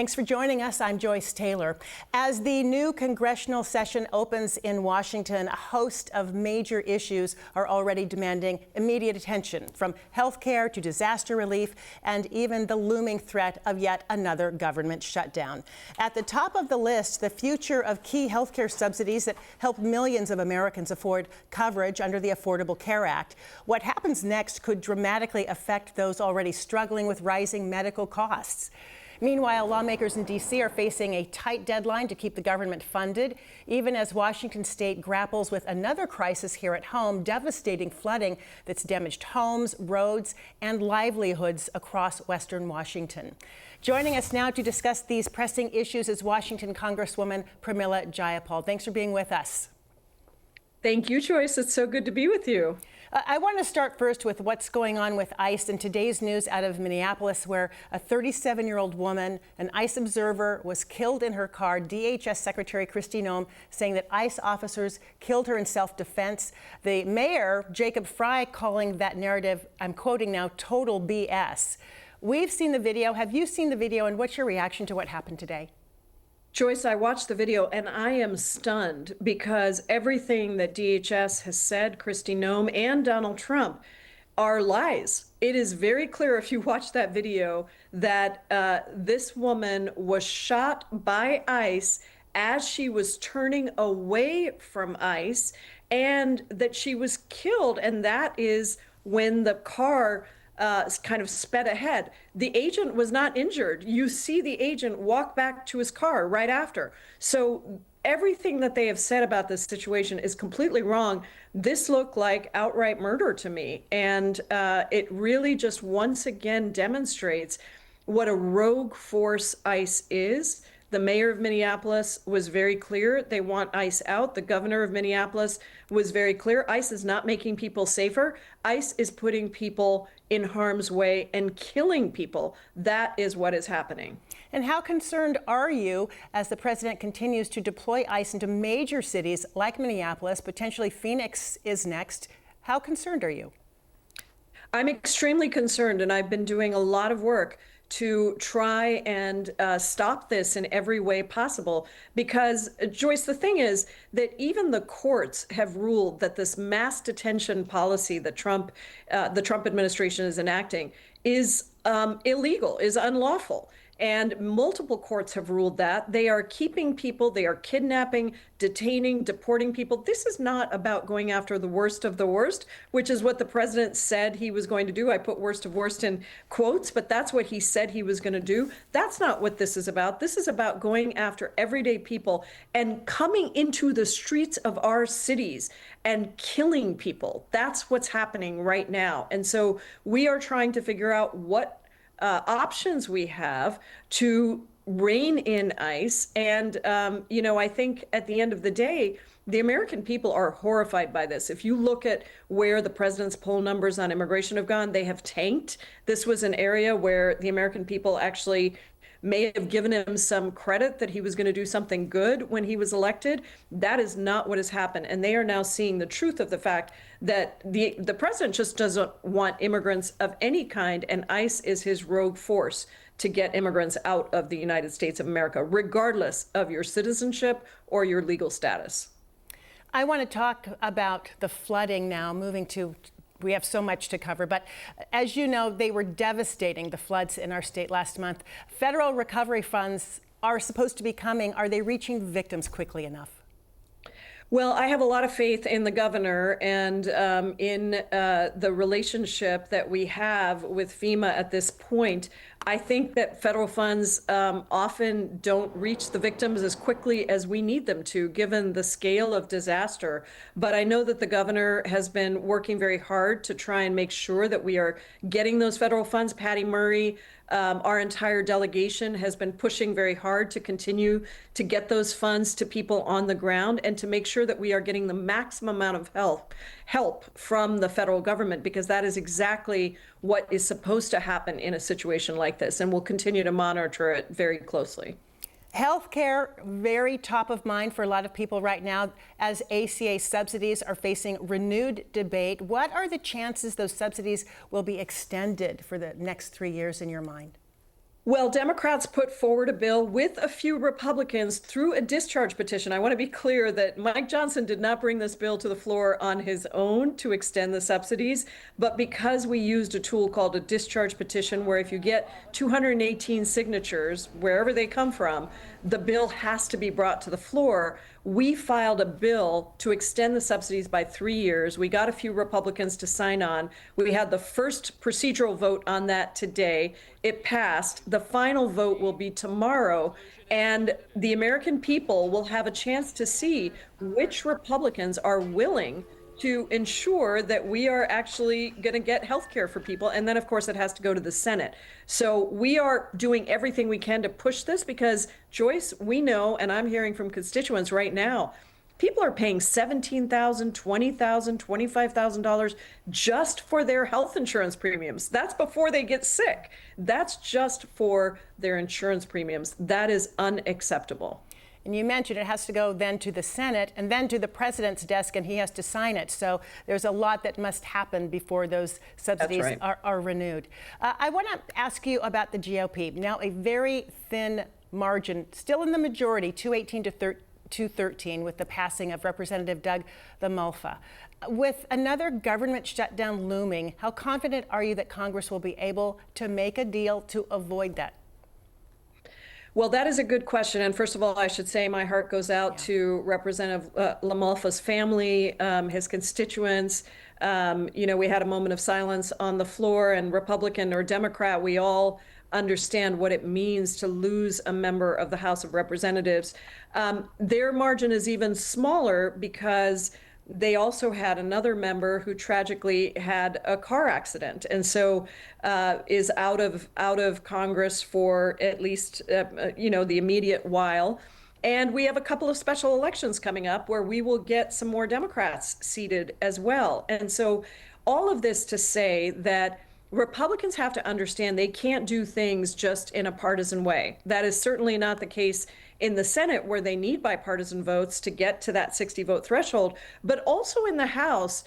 Thanks for joining us. I'm Joyce Taylor. As the new congressional session opens in Washington, a host of major issues are already demanding immediate attention, from health care to disaster relief and even the looming threat of yet another government shutdown. At the top of the list, the future of key health care subsidies that help millions of Americans afford coverage under the Affordable Care Act. What happens next could dramatically affect those already struggling with rising medical costs. Meanwhile, lawmakers in D.C. are facing a tight deadline to keep the government funded, even as Washington state grapples with another crisis here at home, devastating flooding that's damaged homes, roads, and livelihoods across Western Washington. Joining us now to discuss these pressing issues is Washington Congresswoman Pramila Jayapal. Thanks for being with us. Thank you, Joyce. It's so good to be with you. I want to start first with what's going on with ICE and today's news out of Minneapolis, where a 37-year-old woman, an ICE observer, was killed in her car. DHS Secretary Kristi Noem saying that ICE officers killed her in self-defense. The mayor, Jacob Frey, calling that narrative, I'm quoting now, total BS. We've seen the video. Have you seen the video? And what's your reaction to what happened today? Joyce, I watched the video and I am stunned because everything that DHS has said, Kristi Noem and Donald Trump, are lies. It is very clear if you watch that video that this woman was shot by ICE as she was turning away from ICE and that she was killed. And that is when the car kind of sped ahead. The agent was not injured. You see the agent walk back to his car right after. So everything that they have said about this situation is completely wrong. This looked like outright murder to me. And it really just once again demonstrates what a rogue force ICE is. The mayor of Minneapolis was very clear. They want ICE out. The governor of Minneapolis was very clear. ICE is not making people safer. ICE is putting people in harm's way and killing people. That is what is happening. And how concerned are you as the president continues to deploy ICE into major cities like Minneapolis? Potentially Phoenix is next. How concerned are you? I'm extremely concerned, and I've been doing a lot of work to try and stop this in every way possible. Because, Joyce, the thing is that even the courts have ruled that this mass detention policy that the Trump administration is enacting is illegal, is unlawful. And multiple courts have ruled that. They are keeping people, they are kidnapping, detaining, deporting people. This is not about going after the worst of the worst, which is what the president said he was going to do. I put worst of worst in quotes, but that's what he said he was going to do. That's not what this is about. This is about going after everyday people and coming into the streets of our cities and killing people. That's what's happening right now. And so we are trying to figure out what options we have to rein in ICE. And, I think at the end of the day, the American people are horrified by this. If you look at where the president's poll numbers on immigration have gone, they have tanked. This was an area where the American people actually may have given him some credit that he was going to do something good when he was elected. That is not what has happened. And they are now seeing the truth of the fact that the president just doesn't want immigrants of any kind, and ICE is his rogue force to get immigrants out of the United States of America, regardless of your citizenship or your legal status. I want to talk about the flooding now, we have so much to cover, but as you know, they were devastating, the floods in our state last month. Federal recovery funds are supposed to be coming. Are they reaching victims quickly enough? Well, I have a lot of faith in the governor and in the relationship that we have with FEMA at this point. I think that federal funds often don't reach the victims as quickly as we need them to, given the scale of disaster. But I know that the governor has been working very hard to try and make sure that we are getting those federal funds. Patty Murray, our entire delegation has been pushing very hard to continue to get those funds to people on the ground and to make sure that we are getting the maximum amount of help from the federal government, because that is exactly what is supposed to happen in a situation like this. And we'll continue to monitor it very closely. Healthcare, very top of mind for a lot of people right now as ACA subsidies are facing renewed debate. What are the chances those subsidies will be extended for the next 3 years in your mind? Well, Democrats put forward a bill with a few Republicans through a discharge petition. I want to be clear that Mike Johnson did not bring this bill to the floor on his own to extend the subsidies, but because we used a tool called a discharge petition, where if you get 218 signatures, wherever they come from, the bill has to be brought to the floor. We filed a bill to extend the subsidies by 3 years. We got a few Republicans to sign on. We had the first procedural vote on that today. It passed. The final vote will be tomorrow, and the American people will have a chance to see which Republicans are willing to ensure that we are actually going to get health care for people. And then, of course, it has to go to the Senate. So we are doing everything we can to push this because, Joyce, we know, and I'm hearing from constituents right now, people are paying $17,000, $20,000, $25,000 just for their health insurance premiums. That's before they get sick. That's just for their insurance premiums. That is unacceptable. And you mentioned it has to go then to the Senate and then to the president's desk, and he has to sign it. So there's a lot that must happen before those subsidies are renewed. I want to ask you about the GOP. Now, a very thin margin, still in the majority, 218 to 213, with the passing of Representative Doug LaMalfa. With another government shutdown looming, how confident are you that Congress will be able to make a deal to avoid that? Well, that is a good question. And first of all, I should say my heart goes out to Representative LaMalfa's family, his constituents. We had a moment of silence on the floor, and Republican or Democrat, we all understand what it means to lose a member of the House of Representatives. Their margin is even smaller because they also had another member who tragically had a car accident, and so is out of Congress for at least the immediate while. And we have a couple of special elections coming up where we will get some more Democrats seated as well. And so all of this to say that Republicans have to understand they can't do things just in a partisan way. That is certainly not the case in the Senate, where they need bipartisan votes to get to that 60-vote threshold. But also in the House,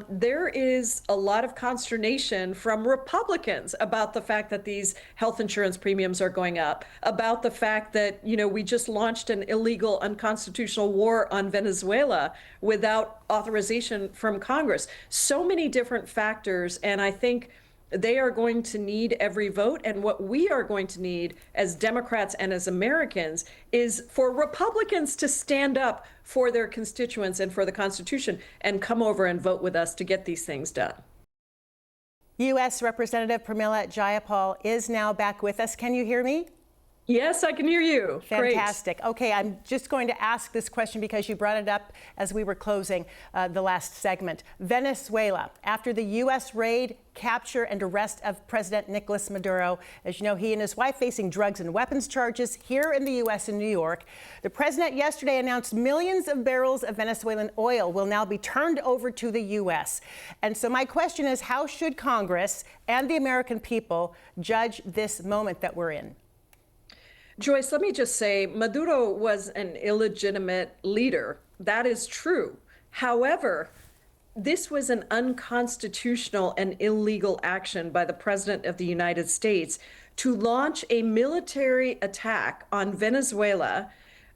there is a lot of consternation from Republicans about the fact that these health insurance premiums are going up, about the fact that, we just launched an illegal, unconstitutional war on Venezuela without authorization from Congress. So many different factors, and I think they are going to need every vote. And what we are going to need as Democrats and as Americans is for Republicans to stand up for their constituents and for the Constitution and come over and vote with us to get these things done. U.S. Representative Pramila Jayapal is now back with us. Can you hear me? Yes, I can hear you. Fantastic. Great. Okay, I'm just going to ask this question because you brought it up as we were closing the last segment. Venezuela, after the U.S. raid, capture, and arrest of President Nicolas Maduro, as you know, he and his wife facing drugs and weapons charges here in the U.S. in New York. The president yesterday announced millions of barrels of Venezuelan oil will now be turned over to the U.S. And so my question is, how should Congress and the American people judge this moment that we're in? Joyce, let me just say, Maduro was an illegitimate leader. That is true. However, this was an unconstitutional and illegal action by the President of the United States to launch a military attack on Venezuela,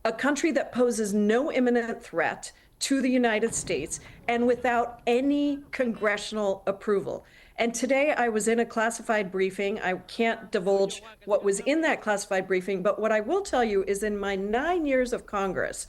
a country that poses no imminent threat to the United States, and without any congressional approval. And today I was in a classified briefing. I can't divulge what was in that classified briefing, but what I will tell you is in my 9 years of Congress,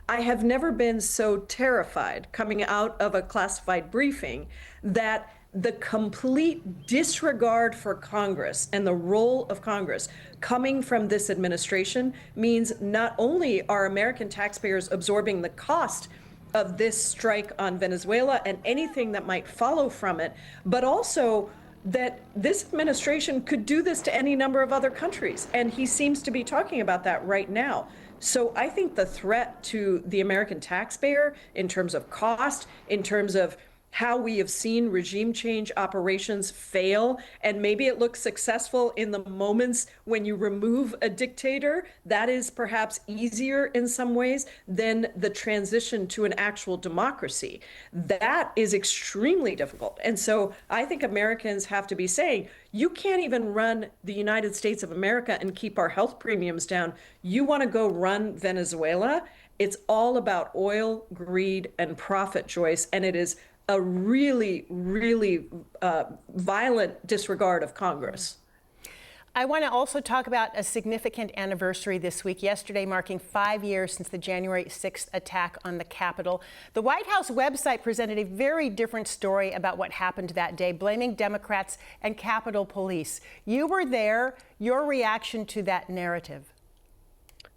I have never been so terrified coming out of a classified briefing that the complete disregard for Congress and the role of Congress coming from this administration means not only are American taxpayers absorbing the cost of this strike on Venezuela and anything that might follow from it, but also that this administration could do this to any number of other countries. And he seems to be talking about that right now. So I think the threat to the American taxpayer in terms of cost, in terms of how we have seen regime change operations fail. And maybe it looks successful in the moments when you remove a dictator. That is perhaps easier in some ways than the transition to an actual democracy. That is extremely difficult. And so I think Americans have to be saying, you can't even run the United States of America and keep our health premiums down. You want to go run Venezuela? It's all about oil, greed, and profit, Joyce. And it is a really, really violent disregard of Congress. I want to also talk about a significant anniversary this week, yesterday marking 5 years since the January 6th attack on the Capitol. The White House website presented a very different story about what happened that day, blaming Democrats and Capitol Police. You were there. Your reaction to that narrative?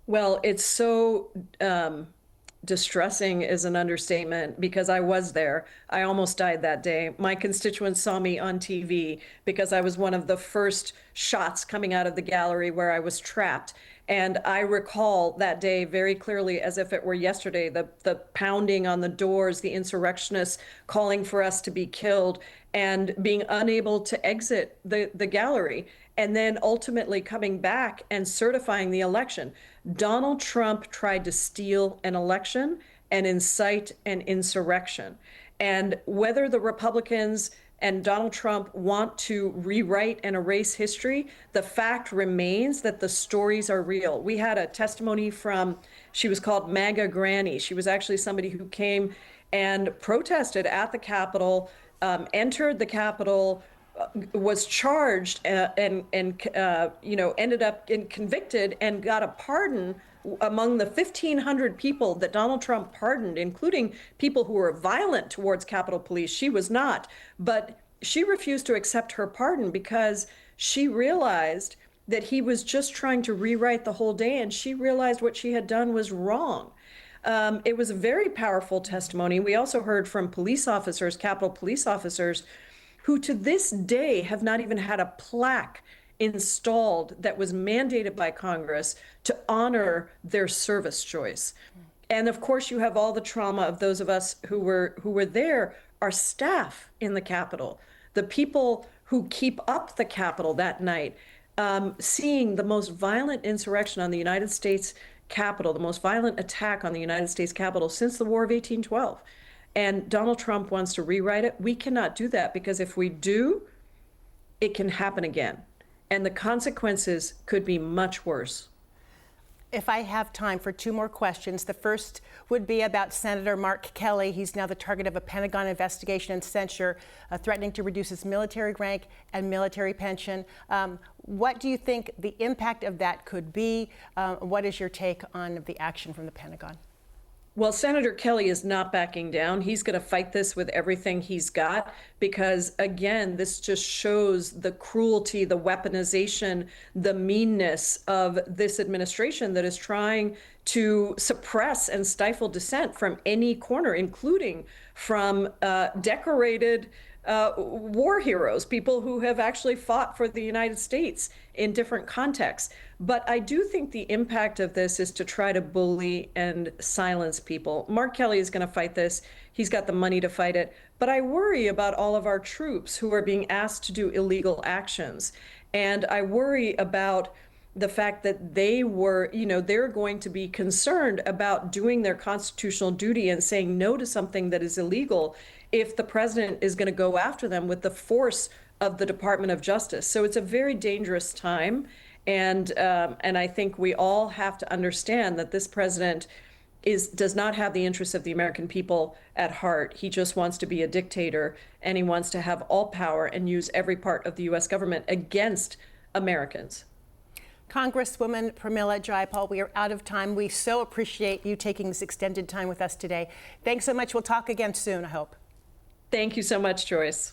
Well, it's so distressing is an understatement, because I was there. I almost died that day. My constituents saw me on TV because I was one of the first shots coming out of the gallery where I was trapped. And I recall that day very clearly as if it were yesterday, the pounding on the doors, the insurrectionists calling for us to be killed, and being unable to exit the gallery, and then ultimately coming back and certifying the election. Donald Trump tried to steal an election and incite an insurrection. And whether the Republicans and Donald Trump want to rewrite and erase history, the fact remains that the stories are real. We had a testimony from, she was called MAGA Granny. She was actually somebody who came and protested at the Capitol, entered the Capitol, was charged and ended up convicted and got a pardon among the 1,500 people that Donald Trump pardoned, including people who were violent towards Capitol Police. She was not, but she refused to accept her pardon because she realized that he was just trying to rewrite the whole day, and she realized what she had done was wrong. It was a very powerful testimony. We also heard from police officers, Capitol police officers, who to this day have not even had a plaque installed that was mandated by Congress to honor their service choice. And of course, you have all the trauma of those of us who were there, our staff in the Capitol, the people who keep up the Capitol that night, seeing the most violent insurrection on the United States Capitol, the most violent attack on the United States Capitol since the War of 1812. And Donald Trump wants to rewrite it. We cannot do that, because if we do, it can happen again. And the consequences could be much worse. If I have time for two more questions, the first would be about Senator Mark Kelly. He's now the target of a Pentagon investigation and censure, threatening to reduce his military rank and military pension. What do you think the impact of that could be? What is your take on the action from the Pentagon? Well, Senator Kelly is not backing down. He's going to fight this with everything he's got, because, again, this just shows the cruelty, the weaponization, the meanness of this administration that is trying to suppress and stifle dissent from any corner, including from decorated war heroes, people who have actually fought for the United States in different contexts. But I do think the impact of this is to try to bully and silence people. Mark Kelly is going to fight this. He's got the money to fight it. But I worry about all of our troops who are being asked to do illegal actions. And I worry about the fact that they're going to be concerned about doing their constitutional duty and saying no to something that is illegal if the president is going to go after them with the force of the Department of Justice. So it's a very dangerous time. And I think we all have to understand that this president does not have the interests of the American people at heart. He just wants to be a dictator, and he wants to have all power and use every part of the U.S. government against Americans. Congresswoman Pramila Jayapal, we are out of time. We so appreciate you taking this extended time with us today. Thanks so much. We'll talk again soon, I hope. Thank you so much, Joyce.